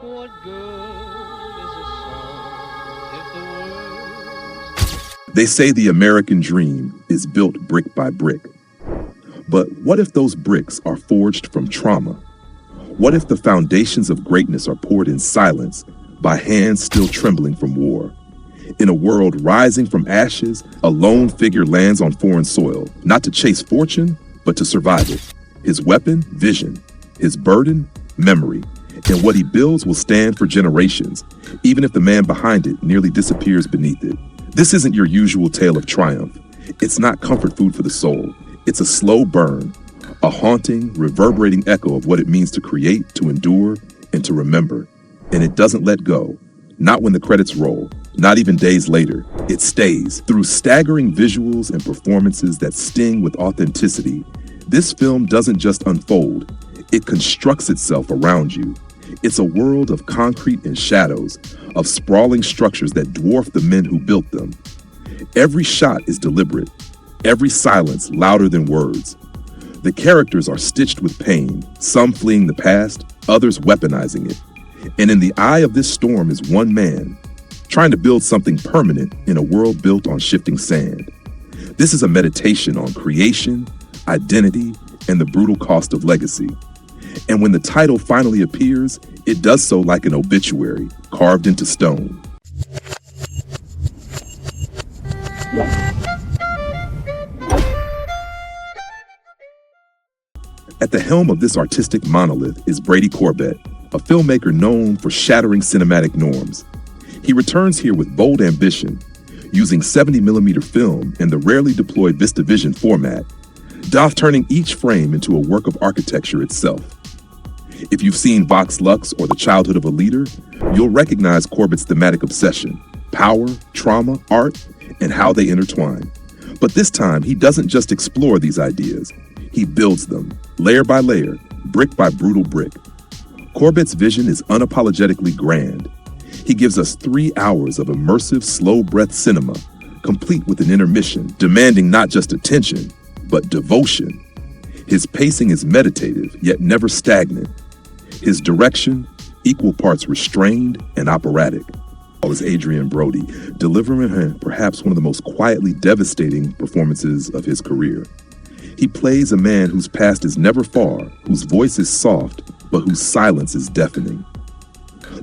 What good is a song if the words... They say the American dream is built brick by brick. But what if those bricks are forged from trauma? What if the foundations of greatness are poured in silence by hands still trembling from war? In a world rising from ashes, a lone figure lands on foreign soil, not to chase fortune, but to survive it. His weapon, vision. His burden, memory. And what he builds will stand for generations, even if the man behind it nearly disappears beneath it. This isn't your usual tale of triumph. It's not comfort food for the soul. It's a slow burn, a haunting, reverberating echo of what it means to create, to endure, and to remember. And it doesn't let go. Not when the credits roll, not even days later. It stays. Through staggering visuals and performances that sting with authenticity, this film doesn't just unfold, it constructs itself around you. It's a world of concrete and shadows, of sprawling structures that dwarf the men who built them. Every shot is deliberate, every silence louder than words. The characters are stitched with pain, some fleeing the past, others weaponizing it. And in the eye of this storm is one man, trying to build something permanent in a world built on shifting sand. This is a meditation on creation, identity, and the brutal cost of legacy. And when the title finally appears, it does so like an obituary, carved into stone. At the helm of this artistic monolith is Brady Corbet, a filmmaker known for shattering cinematic norms. He returns here with bold ambition, using 70mm film and the rarely deployed VistaVision format, doth turning each frame into a work of architecture itself. If you've seen Vox Lux or The Childhood of a Leader, you'll recognize Corbet's thematic obsession, power, trauma, art, and how they intertwine. But this time, he doesn't just explore these ideas. He builds them, layer by layer, brick by brutal brick. Corbet's vision is unapologetically grand. He gives us 3 hours of immersive, slow-breath cinema, complete with an intermission, demanding not just attention, but devotion. His pacing is meditative, yet never stagnant. His direction, equal parts restrained and operatic. Is Adrien Brody, delivering perhaps one of the most quietly devastating performances of his career. He plays a man whose past is never far, whose voice is soft, but whose silence is deafening.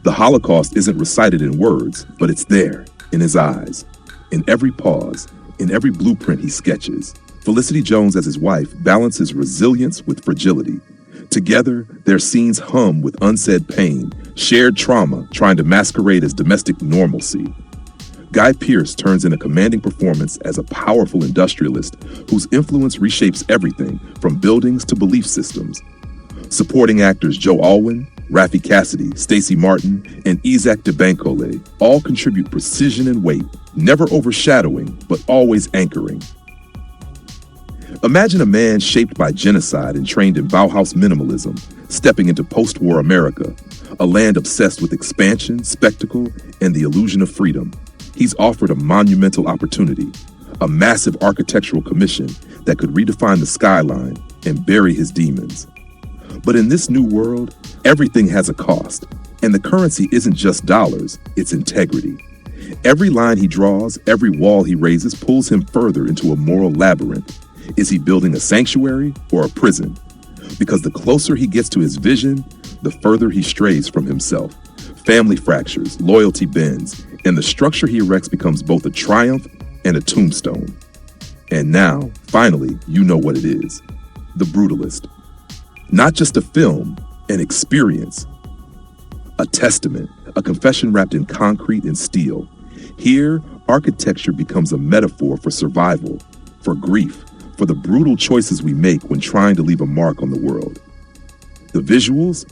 The Holocaust isn't recited in words, but it's there, in his eyes, in every pause, in every blueprint he sketches. Felicity Jones as his wife balances resilience with fragility. Together, their scenes hum with unsaid pain, shared trauma trying to masquerade as domestic normalcy. Guy Pearce turns in a commanding performance as a powerful industrialist whose influence reshapes everything from buildings to belief systems. Supporting actors Joe Alwyn, Raffey Cassidy, Stacy Martin, and Isaach de Bankolé all contribute precision and weight, never overshadowing, but always anchoring. Imagine a man shaped by genocide and trained in Bauhaus minimalism, stepping into post-war America, a land obsessed with expansion, spectacle, and the illusion of freedom. He's offered a monumental opportunity, a massive architectural commission that could redefine the skyline and bury his demons. But in this new world, everything has a cost, and the currency isn't just dollars, it's integrity. Every line he draws, every wall he raises pulls him further into a moral labyrinth. Is he building a sanctuary or a prison? Because the closer he gets to his vision, the further he strays from himself. Family fractures, loyalty bends, and the structure he erects becomes both a triumph and a tombstone. And now, finally, you know what it is. The Brutalist. Not just a film, an experience. A testament, a confession wrapped in concrete and steel. Here, architecture becomes a metaphor for survival, for grief, for the brutal choices we make when trying to leave a mark on the world. The visuals?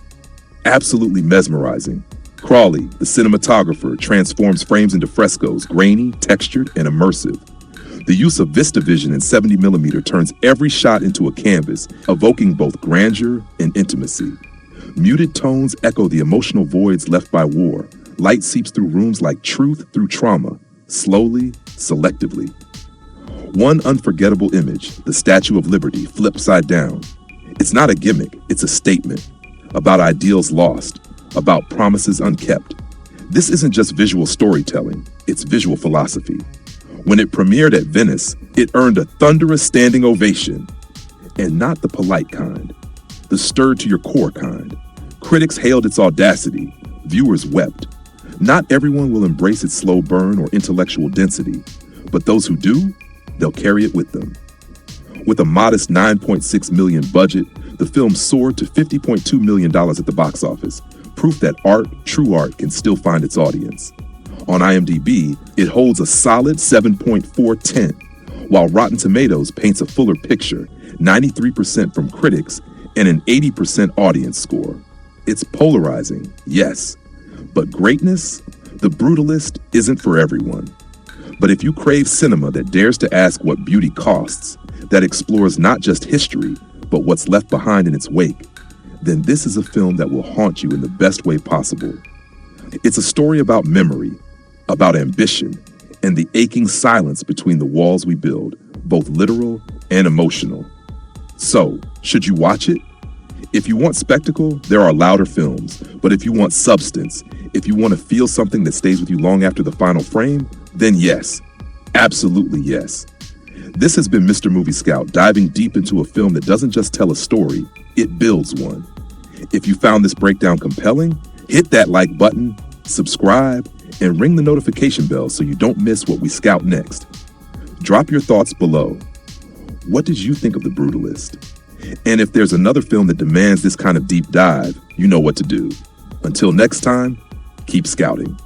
Absolutely mesmerizing. Crawley, the cinematographer, transforms frames into frescoes, grainy, textured, and immersive. The use of VistaVision and 70mm turns every shot into a canvas, evoking both grandeur and intimacy. Muted tones echo the emotional voids left by war. Light seeps through rooms like truth through trauma, slowly, selectively. One unforgettable image, the Statue of Liberty, flipped side down. It's not a gimmick, it's a statement about ideals lost, about promises unkept. This isn't just visual storytelling, it's visual philosophy. When it premiered at Venice, it earned a thunderous standing ovation. And not the polite kind, the stirred to your core kind. Critics hailed its audacity, viewers wept. Not everyone will embrace its slow burn or intellectual density, but those who do, they'll carry it with them. With a modest $9.6 million budget, the film soared to $50.2 million at the box office, proof that art, true art, can still find its audience. On IMDb, it holds a solid 7.410, while Rotten Tomatoes paints a fuller picture, 93% from critics and an 80% audience score. It's polarizing, yes, but greatness, The Brutalist, isn't for everyone. But if you crave cinema that dares to ask what beauty costs, that explores not just history, but what's left behind in its wake, then this is a film that will haunt you in the best way possible. It's a story about memory, about ambition, and the aching silence between the walls we build, both literal and emotional. So, should you watch it? If you want spectacle, there are louder films, but if you want substance, if you want to feel something that stays with you long after the final frame, then yes, absolutely yes. This has been Mr. Movie Scout diving deep into a film that doesn't just tell a story, it builds one. If you found this breakdown compelling, hit that like button, subscribe, and ring the notification bell so you don't miss what we scout next. Drop your thoughts below. What did you think of The Brutalist? And if there's another film that demands this kind of deep dive, you know what to do. Until next time, keep scouting.